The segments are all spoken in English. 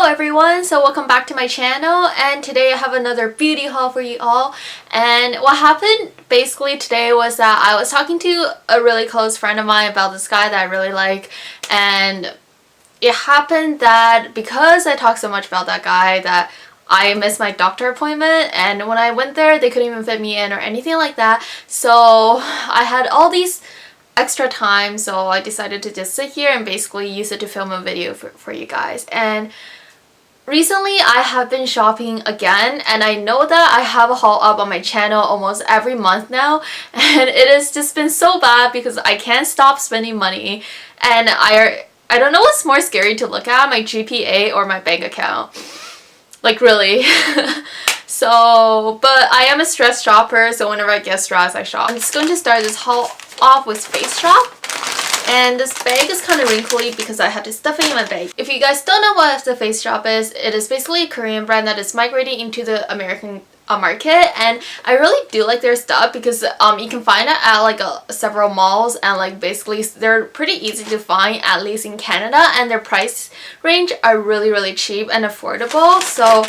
everyone, so welcome back to my channel, and today I have another beauty haul for you all. And what happened basically today was that I was talking to a really close friend of mine about this guy that I really like, and it happened that because I talked so much about that guy that I missed my doctor appointment, and when I went there they couldn't even fit me in or anything like that. So I had all these extra time, so I decided to just sit here and basically use it to film a video for you guys. And recently I have been shopping again, and I know that I have a haul up on my channel almost every month now, and it has just been so bad because I can't stop spending money, and I don't know what's more scary to look at, my GPA or my bank account. Like, really. So, but I am a stress shopper, so whenever I get stressed, I shop. I'm just going to start this haul off with Face Shop. And this bag is kind of wrinkly because I had to stuff it in my bag. If you guys don't know what the Face Shop is, it is basically a Korean brand that is migrating into the American market, and I really do like their stuff because you can find it at like several malls, and like basically they're pretty easy to find, at least in Canada, and their price range are really cheap and affordable. So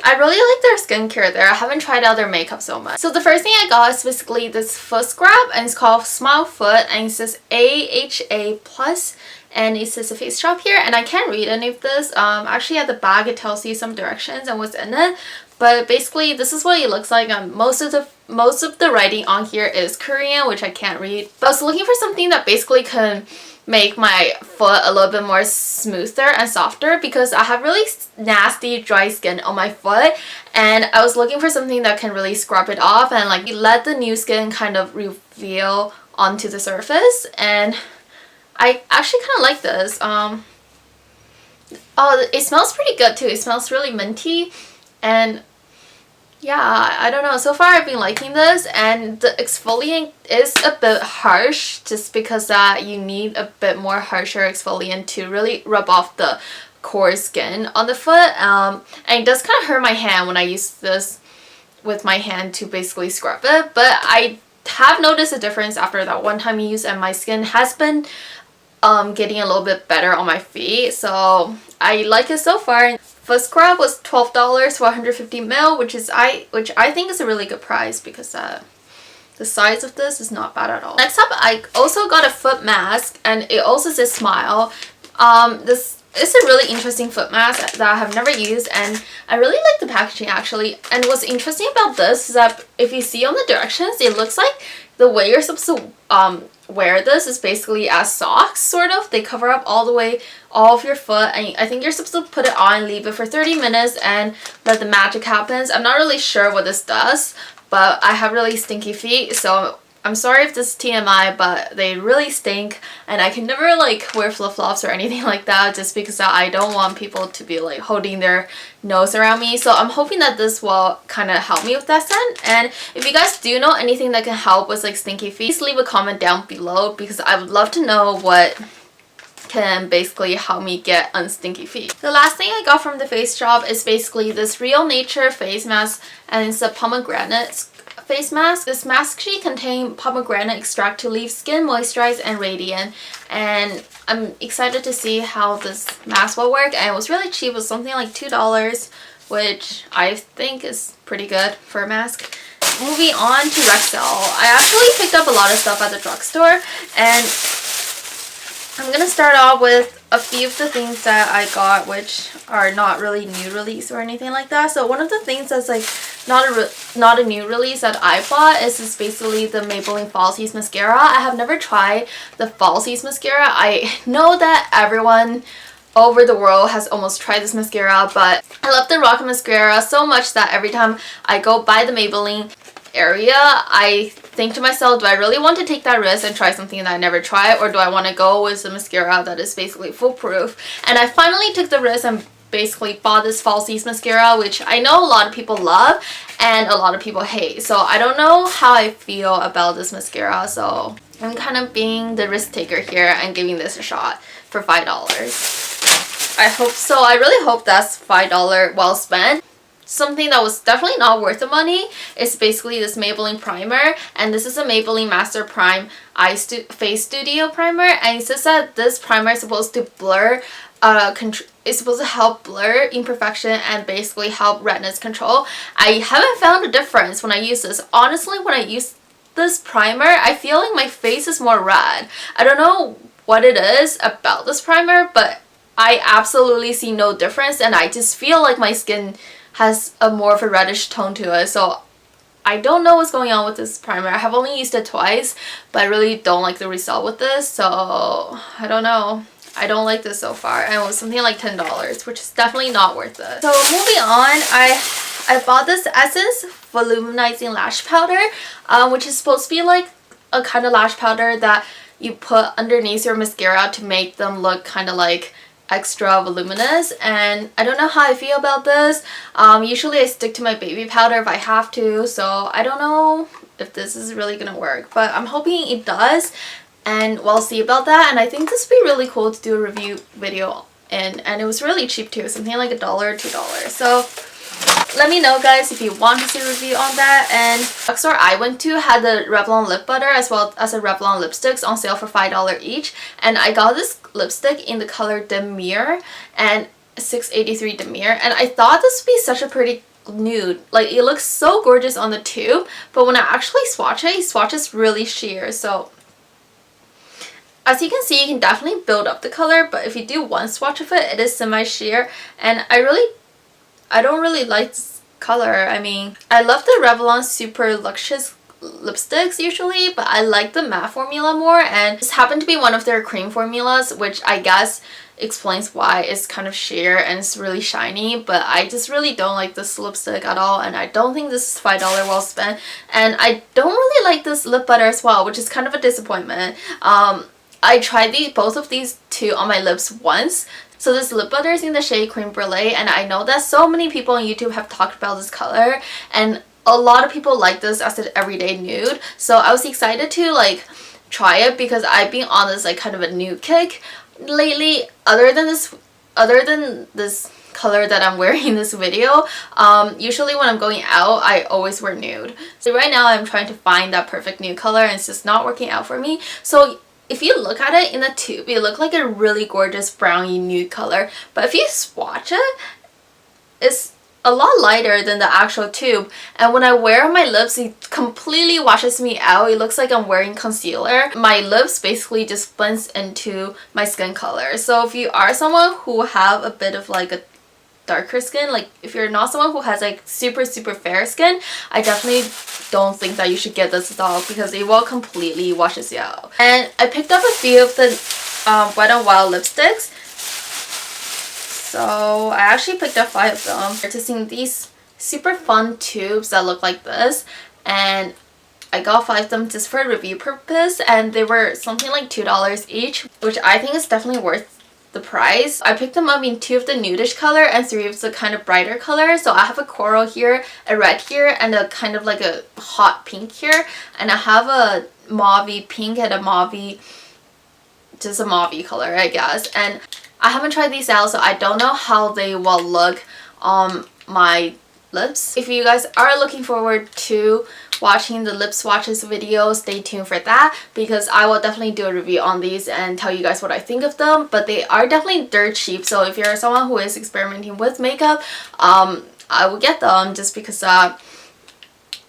I really like their skincare there. I haven't tried out their makeup so much. So the first thing I got is basically this foot scrub, and it's called Smile Foot, and it says AHA plus, and it says a Face Shop here, and I can't read any of this. Actually at the back it tells you some directions and what's in it, but basically this is what it looks like. Most of the writing on here is Korean, which I can't read. But I was looking for something that basically can make my foot a little bit more smoother and softer because I have really nasty dry skin on my foot, and I was looking for something that can really scrub it off and like let the new skin kind of reveal onto the surface. And I actually kind of like this. Oh, it smells pretty good too. It smells really minty, and yeah, I don't know. So far I've been liking this, and the exfoliant is a bit harsh just because you need a bit more harsher exfoliant to really rub off the coarse skin on the foot. And it does kind of hurt my hand when I use this with my hand to basically scrub it, but I have noticed a difference after that one time I used, and my skin has been getting a little bit better on my feet, so I like it so far. Foot scrub was $12 for 150 ml, which I think is a really good price because the size of this is not bad at all. Next up, I also got a foot mask, and it also says Smile. This is a really interesting foot mask that I have never used, and I really like the packaging actually. And what's interesting about this is that if you see on the directions, it looks like the way you're supposed to wear this is basically as socks, sort of. They cover up all of your foot, and I think you're supposed to put it on, leave it for 30 minutes and let the magic happen. I'm not really sure what this does, but I have really stinky feet, so I'm sorry if this is TMI, but they really stink, and I can never like wear flip-flops or anything like that just because I don't want people to be like holding their nose around me. So I'm hoping that this will kind of help me with that scent. And if you guys do know anything that can help with like stinky feet, please leave a comment down below because I would love to know what can basically help me get unstinky feet. The last thing I got from the Face Shop is basically this Real Nature face mask, and it's a pomegranate face mask. This mask actually contains pomegranate extract to leave skin moisturized and radiant, and I'm excited to see how this mask will work. And it was really cheap. It was something like $2, which I think is pretty good for a mask. Moving on to Rexall. I actually picked up a lot of stuff at the drugstore, and I'm gonna start off with a few of the things that I got, which are not really new release or anything like that. So one of the things that's like not a new release that I bought is basically the Maybelline Falsies mascara. I have never tried the Falsies mascara. I know that everyone over the world has almost tried this mascara, but I love the Rock mascara so much that every time I go by the Maybelline area, I think to myself, do I really want to take that risk and try something that I never tried, or do I want to go with a mascara that is basically foolproof? And I finally took the risk and basically bought this Falsies mascara, which I know a lot of people love and a lot of people hate. So I don't know how I feel about this mascara, so I'm kind of being the risk taker here and giving this a shot for $5. I hope so. I really hope that's $5 well spent. Something that was definitely not worth the money is basically this Maybelline primer, and this is a Maybelline Master Prime Face Studio Primer, and it says that this primer is supposed to blur it's supposed to help blur imperfection and basically help redness control. I haven't found a difference when I use this. Honestly, when I use this primer, I feel like my face is more red. I don't know what it is about this primer, but I absolutely see no difference, and I just feel like my skin has a more of a reddish tone to it. So I don't know what's going on with this primer. I have only used it twice, but I really don't like the result with this, so I don't know. I don't like this so far, and it was something like $10, which is definitely not worth it. So moving on, I bought this Essence Volumizing Lash Powder, which is supposed to be like a kind of lash powder that you put underneath your mascara to make them look kind of like extra voluminous. And I don't know how I feel about this. Usually I stick to my baby powder if I have to, so I don't know if this is really gonna work, but I'm hoping it does, and we'll see about that. And I think this would be really cool to do a review video in, and it was really cheap too, something like $1 or $2. So let me know, guys, if you want to see a review on that. And the store I went to had the Revlon lip butter as well as a Revlon lipsticks on sale for $5 each, and I got this lipstick in the color Demure and 683 Demure, and I thought this would be such a pretty nude. Like, it looks so gorgeous on the tube, but when I actually swatch it swatches really sheer. So as you can see, you can definitely build up the color, but if you do one swatch of it, it is semi-sheer, and I don't really like this color. I mean, I love the Revlon Super Luxurious lipsticks usually, but I like the matte formula more, and this happened to be one of their cream formulas, which I guess explains why it's kind of sheer and it's really shiny. But I just really don't like this lipstick at all, and I don't think this is $5 well spent. And I don't really like this lip butter as well, which is kind of a disappointment. I tried both of these two on my lips once. So this lip butter is in the shade Creme Brulee, and I know that so many people on YouTube have talked about this color, and a lot of people like this as an everyday nude. So I was excited to like try it because I've been on this like kind of a nude kick lately. Other than this color that I'm wearing in this video, usually when I'm going out, I always wear nude. So right now I'm trying to find that perfect nude color, and it's just not working out for me. So if you look at it in the tube, it looks like a really gorgeous brownie nude color, but if you swatch it, it's a lot lighter than the actual tube, and when I wear on my lips, it completely washes me out. It looks like I'm wearing concealer. My lips basically just blends into my skin color. So if you are someone who have a bit of like a darker skin, like if you're not someone who has like super fair skin, I definitely don't think that you should get this at all, because it will completely washes you out. And I picked up a few of the Wet n Wild lipsticks. So I actually picked up 5 of them. Purchasing these super fun tubes that look like this, and I got 5 of them just for review purpose, and they were something like $2 each, which I think is definitely worth the price. I picked them up in 2 of the nudish color and 3 of the kind of brighter color. So I have a coral here, a red here, and a kind of like a hot pink here, and I have a mauvey pink and a mauvey, just a mauvey color, I guess. And I haven't tried these out, so I don't know how they will look on my lips. If you guys are looking forward to watching the lip swatches video, stay tuned for that, because I will definitely do a review on these and tell you guys what I think of them. But they are definitely dirt cheap, so if you're someone who is experimenting with makeup, I will get them just because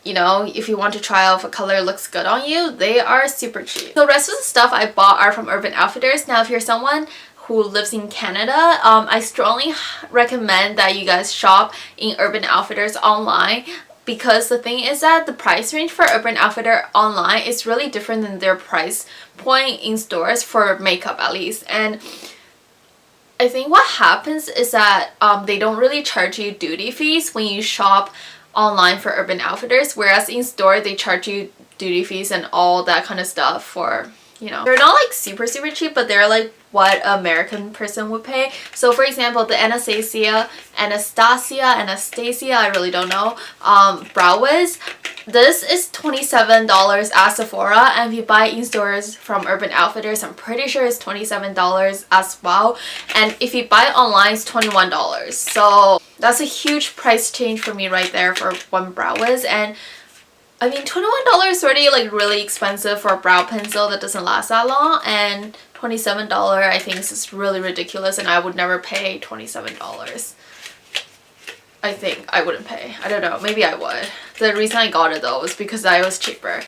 you know, if you want to try out if a color looks good on you, they are super cheap. The rest of the stuff I bought are from Urban Outfitters. Now if you're someone who lives in Canada, I strongly recommend that you guys shop in Urban Outfitters online, because the thing is that the price range for Urban Outfitters online is really different than their price point in stores, for makeup at least. And I think what happens is that they don't really charge you duty fees when you shop online for Urban Outfitters, whereas in store they charge you duty fees and all that kind of stuff for, you know, they're not like super cheap, but they're like what an American person would pay. So for example, the Anastasia, I really don't know, brow wiz, this is $27 at Sephora, and if you buy in stores from Urban Outfitters, I'm pretty sure it's $27 as well, and if you buy online, it's $21. So that's a huge price change for me right there for one brow wiz. And I mean, $21 is already like really expensive for a brow pencil that doesn't last that long, and $27. I think this is really ridiculous and I would never pay $27. I think I wouldn't pay. I don't know, maybe I would. The reason I got it though was because I was cheaper.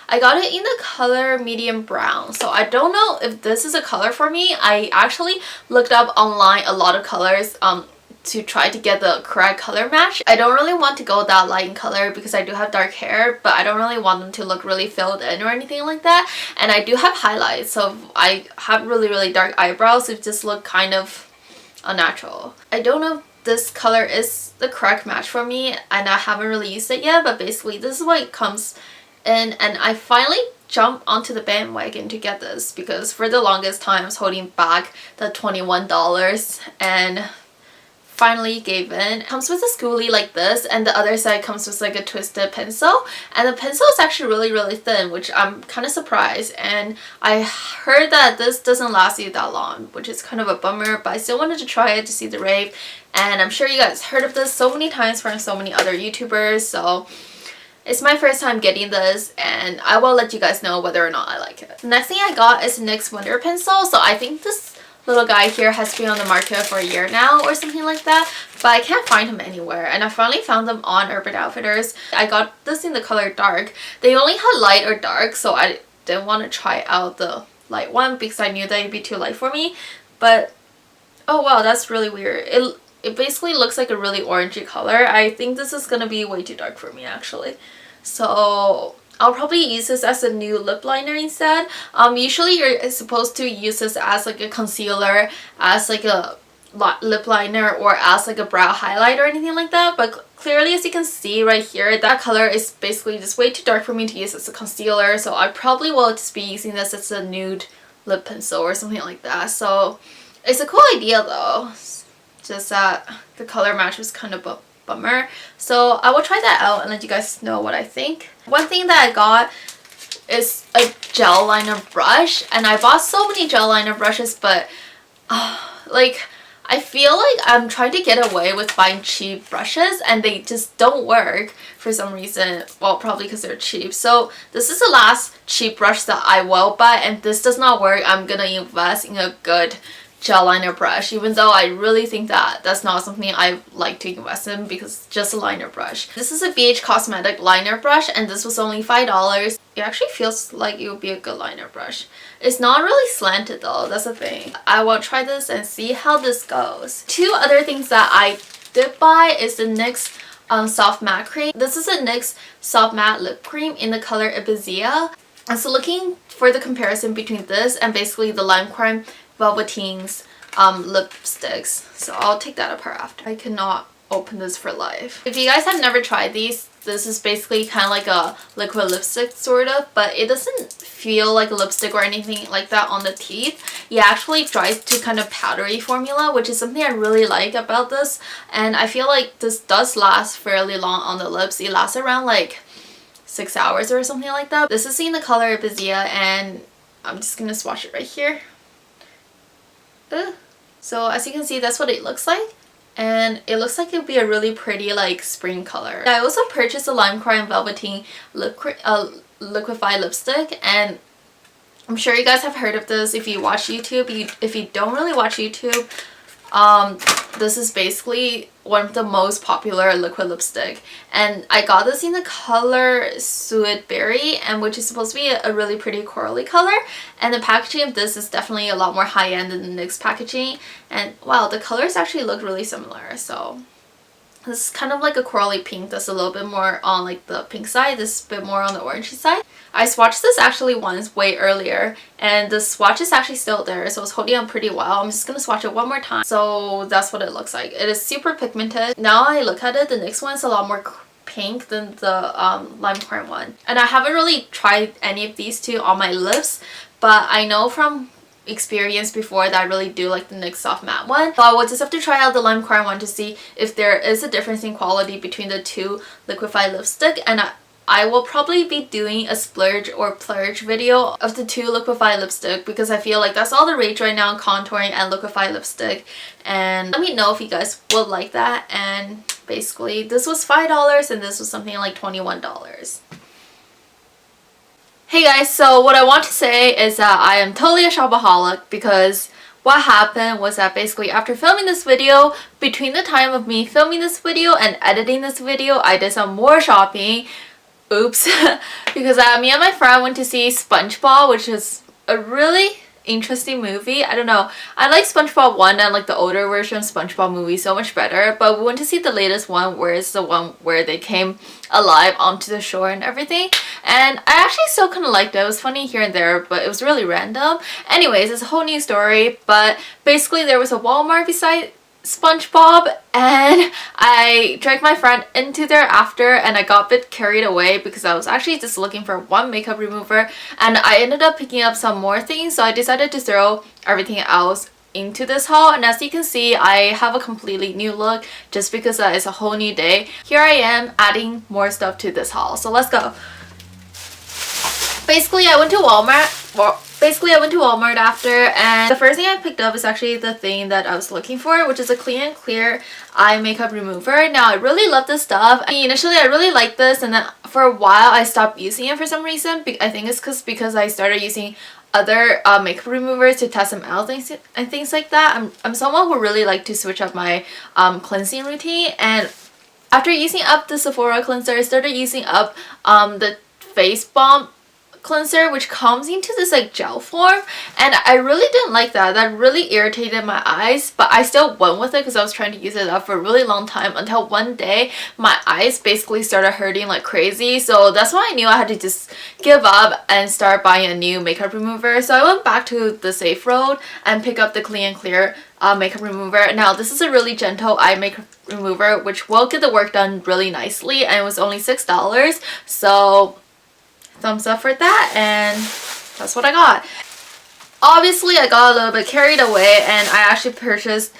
I got it in the color medium brown, so I don't know if this is a color for me. I actually looked up online a lot of colors to try to get the correct color match. I don't really want to go that light in color because I do have dark hair, but I don't really want them to look really filled in or anything like that. And I do have highlights, so I have really dark eyebrows. It just look kind of unnatural. I don't know if this color is the correct match for me and I haven't really used it yet, but basically this is what it comes in, and I finally jumped onto the bandwagon to get this because for the longest time I was holding back the $21 and finally gave in. It comes with a schoolie like this, and the other side comes with like a twisted pencil, and the pencil is actually really thin, which I'm kind of surprised. And I heard that this doesn't last you that long, which is kind of a bummer, but I still wanted to try it to see the rave. And I'm sure you guys heard of this so many times from so many other YouTubers, so it's my first time getting this and I will let you guys know whether or not I like it. The next thing I got is NYX Wonder Pencil. So I think this little guy here has been on the market for a year now or something like that, but I can't find him anywhere, and I finally found them on Urban Outfitters. I got this in the color dark. They only had light or dark, so I didn't want to try out the light one because I knew that it'd be too light for me. But oh wow, that's really weird. It basically looks like a really orangey color. I think this is gonna be way too dark for me actually. So I'll probably use this as a new lip liner instead. Usually you're supposed to use this as like a concealer, as like a lip liner, or as like a brow highlight or anything like that. But clearly, as you can see right here, that color is basically just way too dark for me to use as a concealer. So I probably will just be using this as a nude lip pencil or something like that. So it's a cool idea though. Just that the color match was kind of a bummer. So I will try that out and let you guys know what I think. One thing that I got is a gel liner brush, and I bought so many gel liner brushes, but like I feel like I'm trying to get away with buying cheap brushes and they just don't work for some reason. Well, probably because they're cheap. So this is the last cheap brush that I will buy, and this does not work. I'm gonna invest in a good gel liner brush, even though I really think that that's not something I like to invest in because it's just a liner brush. This is a BH Cosmetic liner brush, and this was only $5. It actually feels like it would be a good liner brush. It's not really slanted though, that's the thing. I will try this and see how this goes. Two other things that I did buy is the NYX Soft Matte Cream. This is a NYX Soft Matte Lip Cream in the color Ibiza. And so looking for the comparison between this and basically the Lime Crime Velveteen's lipsticks. So I'll take that apart after. I cannot open this for life. If you guys have never tried these, this is basically kind of like a liquid lipstick sort of, but it doesn't feel like a lipstick or anything like that on the teeth. It actually dries to kind of powdery formula, which is something I really like about this, and I feel like this does last fairly long on the lips. It lasts around like 6 hours or something like that. This is in the color Ibiza, and I'm just gonna swatch it right here. So as you can see, that's what it looks like, and it looks like it would be a really pretty like spring color. I also purchased a Lime Crime Velveteen liquefied lipstick, and I'm sure you guys have heard of this if you watch YouTube. If you don't really watch YouTube, this is basically one of the most popular liquid lipstick, and I got this in the color Suet Berry, and which is supposed to be a really pretty corally color, and the packaging of this is definitely a lot more high-end than the NYX packaging, and wow, the colors actually look really similar. So this is kind of like a corally pink that's a little bit more on like the pink side, this is a bit more on the orangey side. I swatched this actually once way earlier, and the swatch is actually still there, so it's holding on pretty well. I'm just gonna swatch it one more time. So that's what it looks like. It is super pigmented. Now I look at it, the NYX one is a lot more pink than the Lime Crime one. And I haven't really tried any of these two on my lips, but I know from experience before that I really do like the NYX Soft Matte one. So I will just have to try out the Lime Crime one to see if there is a difference in quality between the two liquefied lipstick, and I will probably be doing a splurge or plurge video of the two liquefied lipstick because I feel like that's all the rage right now, contouring and liquefied lipstick. And let me know if you guys would like that. And basically this was $5 and this was something like $21. Hey guys, so what I want to say is that I am totally a shopaholic because what happened was that basically after filming this video, between the time of me filming this video and editing this video, I did some more shopping. Oops. Because me and my friend went to see SpongeBob, which is a really interesting movie. I don't know. I like SpongeBob 1 and like the older version of SpongeBob movie so much better, but we went to see the latest one where it's the one where they came alive onto the shore and everything, and I actually still kind of liked it. It was funny here and there, but it was really random. Anyways, it's a whole new story, but basically there was a Walmart beside SpongeBob and I dragged my friend into there after, and I got a bit carried away because I was actually just looking for one makeup remover and I ended up picking up some more things, so I decided to throw everything else into this haul. And as you can see, I have a completely new look just because it's a whole new day. Here I am adding more stuff to this haul, so let's go. Basically I went to Walmart after, and the first thing I picked up is actually the thing that I was looking for, which is a Clean and Clear eye makeup remover. Now I really love this stuff. Initially I really liked this, and then for a while I stopped using it for some reason. I think it's because I started using other makeup removers to test them out and things like that. I'm someone who really like to switch up my cleansing routine, and after using up the Sephora cleanser, I started using up the face balm cleanser, which comes into this like gel form, and I really didn't like that. That really irritated my eyes, but I still went with it because I was trying to use it up for a really long time until one day my eyes basically started hurting like crazy. So that's why I knew I had to just give up and start buying a new makeup remover. So I went back to the safe road and pick up the Clean and Clear makeup remover. Now this is a really gentle eye makeup remover which will get the work done really nicely, and it was only $6, so thumbs up for that, and that's what I got. Obviously I got a little bit carried away and I actually purchased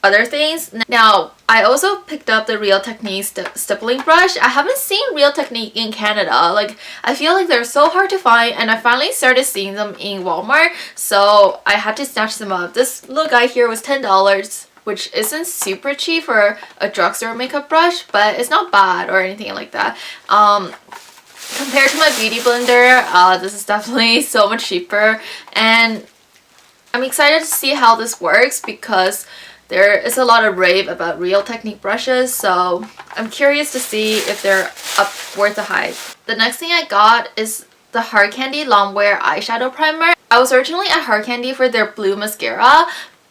other things. Now I also picked up the Real Technique stippling brush. I haven't seen Real Technique in Canada. Like, I feel like they're so hard to find, and I finally started seeing them in Walmart, so I had to snatch them up. This little guy here was $10, which isn't super cheap for a drugstore makeup brush, but it's not bad or anything like that. Compared to my beauty blender, this is definitely so much cheaper, and I'm excited to see how this works because there is a lot of rave about Real Technique brushes, so I'm curious to see if they're worth the hype. The next thing I got is the Hard Candy Longwear Eyeshadow Primer. I was originally at Hard Candy for their blue mascara,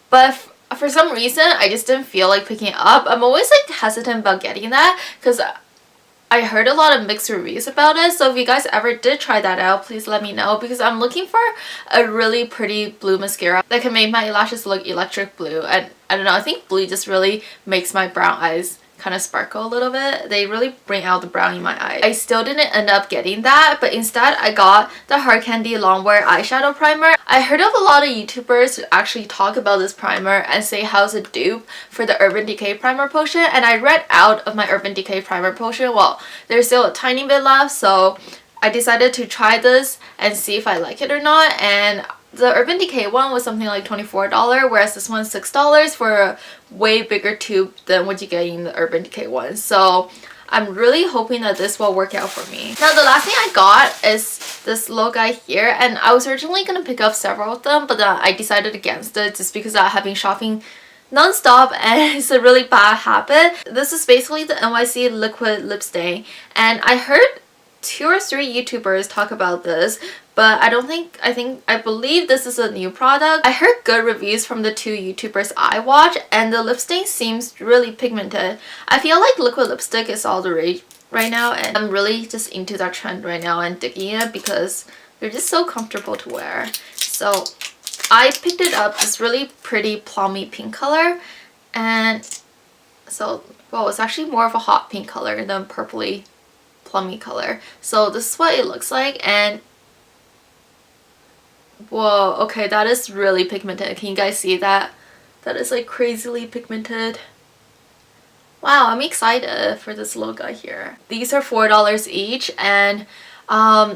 but for some reason I just didn't feel like picking it up. I'm always like hesitant about getting that because I heard a lot of mixed reviews about it, so if you guys ever did try that out, please let me know because I'm looking for a really pretty blue mascara that can make my lashes look electric blue. And I don't know, I think blue just really makes my brown eyes kind of sparkle a little bit. They really bring out the brown in my eyes. I still didn't end up getting that, but instead I got the Hard Candy Longwear Eyeshadow Primer. I heard of a lot of YouTubers who actually talk about this primer and say how it's a dupe for the Urban Decay Primer Potion, and I ran out of my Urban Decay Primer Potion. Well, there's still a tiny bit left, so I decided to try this and see if I like it or not, and the Urban Decay one was something like $24, whereas this one's $6 for a way bigger tube than what you get in the Urban Decay one. So I'm really hoping that this will work out for me. Now the last thing I got is this little guy here, and I was originally going to pick up several of them, but I decided against it just because I have been shopping non-stop and it's a really bad habit. This is basically the NYC liquid lip stain, and I heard 2 or 3 YouTubers talk about this, but I believe this is a new product. I heard good reviews from the 2 YouTubers I watch, and the lip stain seems really pigmented. I feel like liquid lipstick is all the rage right now, and I'm really just into that trend right now and digging it because they're just so comfortable to wear. So I picked it up, this really pretty plummy pink color, and so, well, it's actually more of a hot pink color than purpley plummy color. So this is what it looks like, and whoa, okay, that is really pigmented. Can you guys see that? That is like crazily pigmented. Wow, I'm excited for this little guy here. These are $4 each, and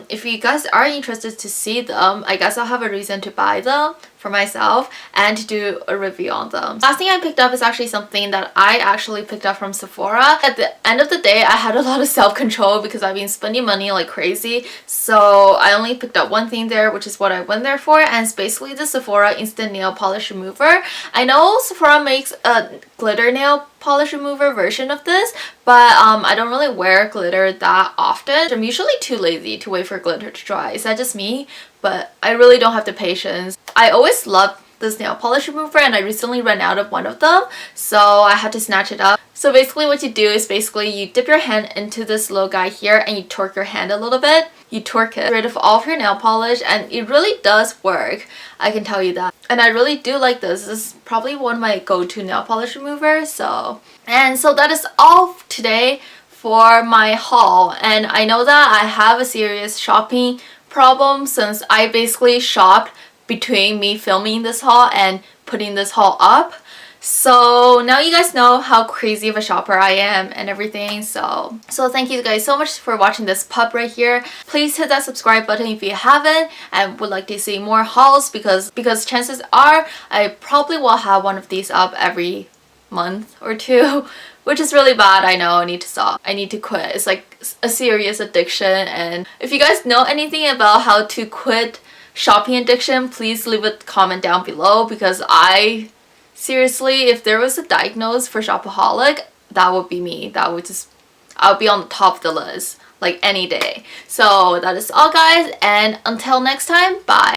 if you guys are interested to see them, I guess I'll have a reason to buy them for myself and to do a review on them. Last thing I picked up is actually something that I actually picked up from Sephora. At the end of the day, I had a lot of self-control because I've been spending money like crazy, so I only picked up one thing there, which is what I went there for, and it's basically the Sephora Instant Nail Polish Remover. I know Sephora makes a glitter nail polish remover version of this, but I don't really wear glitter that often. I'm usually too lazy to wait for glitter to dry. Is that just me? But I really don't have the patience. I always loved this nail polish remover and I recently ran out of one of them, so I had to snatch it up. So basically what you do is you dip your hand into this little guy here and you torque your hand a little bit. You torque it, get rid of all of your nail polish, and it really does work. I can tell you that. And I really do like this. This is probably one of my go-to nail polish removers. So that is all today for my haul. And I know that I have a serious shopping problem since I basically shopped between me filming this haul and putting this haul up. So now you guys know how crazy of a shopper I am and everything. So thank you guys so much for watching this pub right here. Please hit that subscribe button if you haven't and would like to see more hauls, because chances are I probably will have one of these up every month or two, which is really bad. I know, I need to stop. I need to quit. It's like a serious addiction, and if you guys know anything about how to quit shopping addiction, please leave a comment down below, because seriously, if there was a diagnosis for shopaholic, that would be me. I would be on the top of the list like any day. So that is all guys, and until next time, bye.